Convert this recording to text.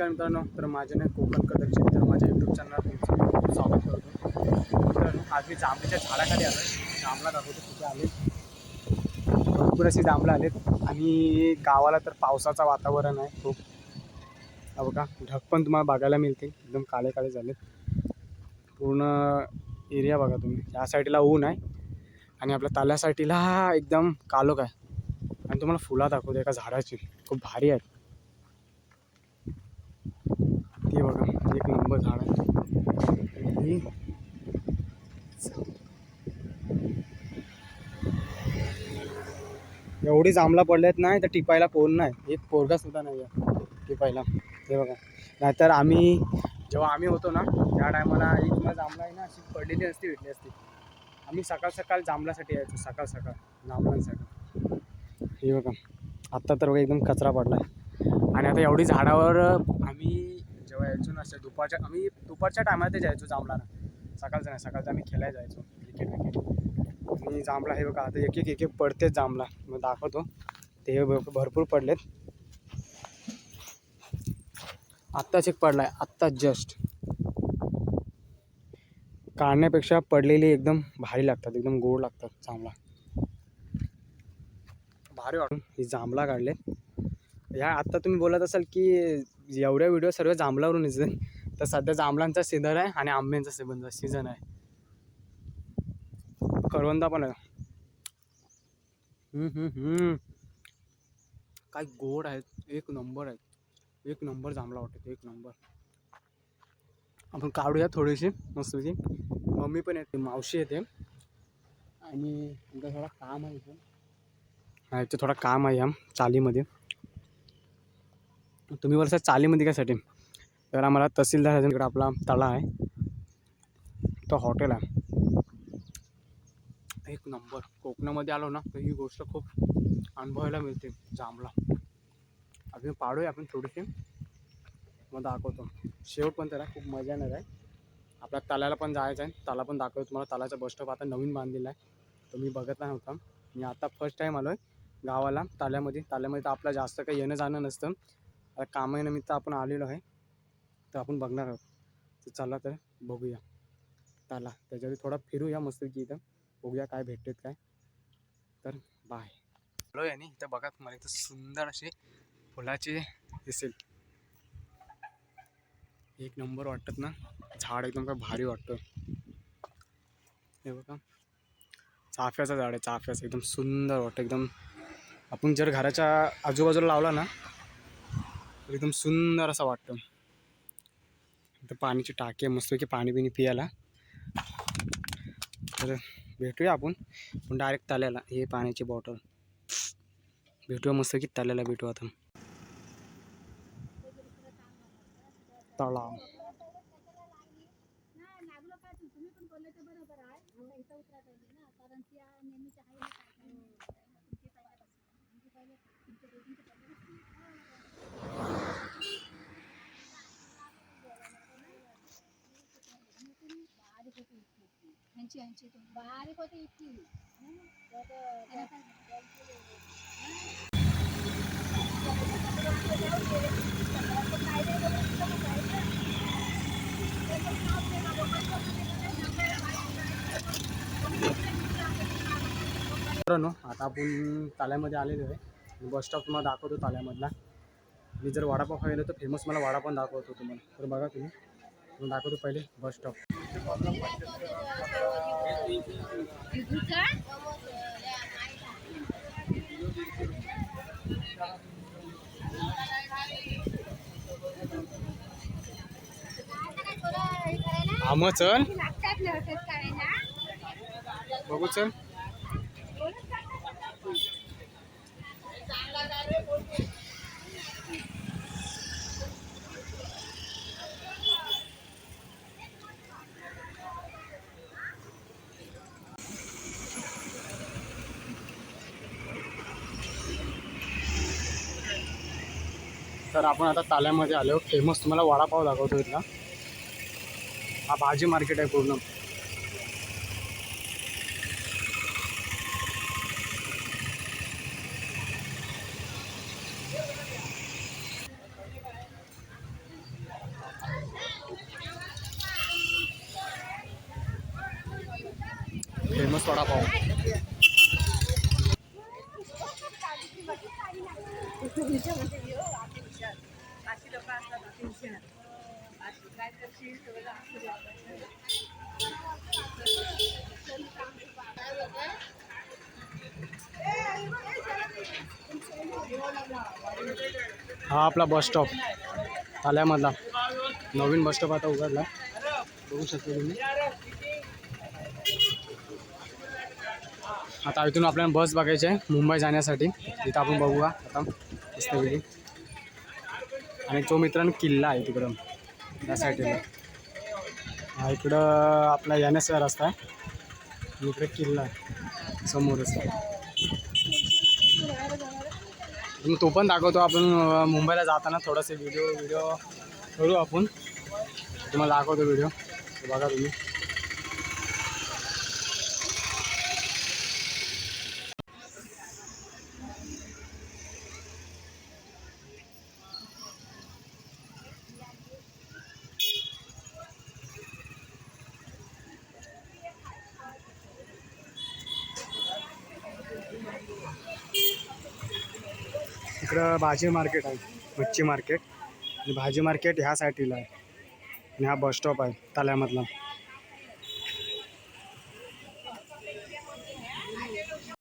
नमस्कार मित्रांनो, तर माझे नाव कोकण कदरची, तर माझ्या यूट्यूब चॅनलवर तुमचं स्वागत करतो. मित्रांनो, आज मी जांभळीच्या झाडाखाली आलो. जांभळा दाखवतो कुठे आले. भरपूर अशी जांभळं आलेत आणि गावाला तर पावसाचं वातावरण आहे खूप. हा बघा, ढग पण तुम्हाला बघायला मिळते, एकदम काळे काळे झालेत. पूर्ण एरिया बघा तुम्ही. या साईडला ऊन आहे आणि आपल्या ताल्या साईडला एकदम काळोख आहे. आणि तुम्हाला फुलं दाखवतो एका झाडाची, खूप भारी आहेत. ते बघा, एक नंबर झाड आहे. एवढी जांभळं पडलेत नाही तर टिपायला कोण नाही, एक पोरगा सुद्धा नाही आहे टिपायला. ते बघा, नाहीतर जेव्हा आम्ही होतो ना त्या टायमाला एक जांभळा आहे ना अशी पडलेली असती, भेटली असती. आम्ही सकाळ सकाळ जांभळासाठी यायचो, सकाळ सकाळ जांभळांसाठी. हे बघा, आत्ता तर एकदम कचरा पडला आहे. आणि आता एवढी झाडावर आम्ही जेव्हा यायचो ना, आम्ही दुपारच्या टायमाला ते जायचो जांभळाला. सकाळचं नाही, सकाळचं आम्ही खेळायला जायचो क्रिकेट. आणि जांभळा हे बघा, आता एक एक पडतेच जांभळा. मग दाखवतो, ते भरपूर पडलेत. आत्ताच एक पडला आहे, आत्ताच जस्ट. काढण्यापेक्षा पडलेली एकदम भारी लागतात, एकदम गोड लागतात जांभळा. भारी वाटून ही जांभळा काढले. ह्या आत्ता तुम्ही बोलत असाल की एवढ्या व्हिडिओ सर्व जांभळावरून येतील, तर सध्या जांभळांचा सीझन आहे आणि आंब्यांचा सीझन आहे. करवंदा पण आहे. काय गोड आहेत, एक नंबर आहेत. एक नंबर जांभळा वाटत, एक नंबर. आपण काढूया थोडीशी मस्तपैकी. मम्मी पण येते, मावशी येते आणि थोडा काम आहे इथं. हा, इथे थोडा काम आहे या चालीमध्ये. तुम्ही बोलता चालीमध्ये कशासाठी, तर आम्हाला तहसीलदार इकडे आपला तळा आहे, तो हॉटेल आहे. एक नंबर. कोकणामध्ये आलो ना तर ही गोष्ट खूप अनुभवायला मिळते. जांभळा आपण पाडूया आपण थोडीशी, मग दाखवतो शेवट. पण त्याला खूप मजा येणार आहे. आपल्या तळ्याला पण जायचं आहे, तळा पण दाखवतो तुम्हाला. तळ्याचा बस स्टॉप आता नवीन बांधलेला आहे, तो मी बघत नाही होता. मी आता फर्स्ट टाईम आलो आहे गावाला. ताल्यामध्ये तर आपलं जास्त काही येणं जाणं नसतं. आता कामानिमित्त आपण आलेलो आहे, तर आपण बघणार आहोत. तर चला तर बघूया ताला. त्याच्यावर थोडा फिरूया मस्त की इथं, बघूया काय भेटतात काय. तर बाय. हॅलो यानी इथं बघा, तुम्हाला इथं सुंदर असे फुलाचे दिसेल. एक नंबर वाटतात ना झाड, एकदम काय भारी वाटतं. हे बघा, चाफ्याचं झाड आहे, चाफ्याचं. एकदम सुंदर वाटतं एकदम. आपण जर घराच्या आजूबाजूला लावला ना तर एकदम सुंदर असं वाटतं. इथं पाण्याची टाकी आहे मस्त की पाणी बिणी पियाला. तर भेटूया आपण डायरेक्ट तळ्याला. हे पाण्याची बॉटल भेटूया मस्त की तळ्याला भेटू आता. तळा बारीक होती इतकी. मित्रांनो, आता आपण ताल्यामध्ये आलेलो आहे. बस स्टॉप तुम्हाला दाखवतो ताल्यामधला. मी जर वडापाव खायला तर फेमस मला वडापाव दाखवतो तुम्हाला. तर बघा तुम्ही दाखवतो पहिले बस स्टॉप. आम चल बघू चल. तर आपण आता ताल्यामध्ये आलो. फेमस तुम्हाला वडापाव दाखवतो इथला. हा भाजी मार्केट आहे पूर्ण. फेमस वडापाव. हा आपला बस स्टॉप आल्यामधला नवीन बस स्टॉप आता उघडला, बघू शकता तुम्ही. आता इथून आपल्याला बस बघायची आहे मुंबई जाण्यासाठी. इथं आपण बघूया आता मस्तपैकी. आणि तो मित्रांनो किल्ला आहे तिकडं त्या साईडला. हा इकडं आपला येण्याचा रस्ता आहे, इकडे किल्ला आहे समोरच. तो पण दाखवतो आपण मुंबईला जाताना. थोडासे व्हिडिओ करू आपण, तुम्हाला दाखवतो व्हिडिओ, बघा तुम्ही. इकडं भाजी मार्केट आहे, मच्छी मार्केट. आणि भाजी मार्केट ह्या साईडला आहे आणि हा बस स्टॉप आहे ताल्यामधला.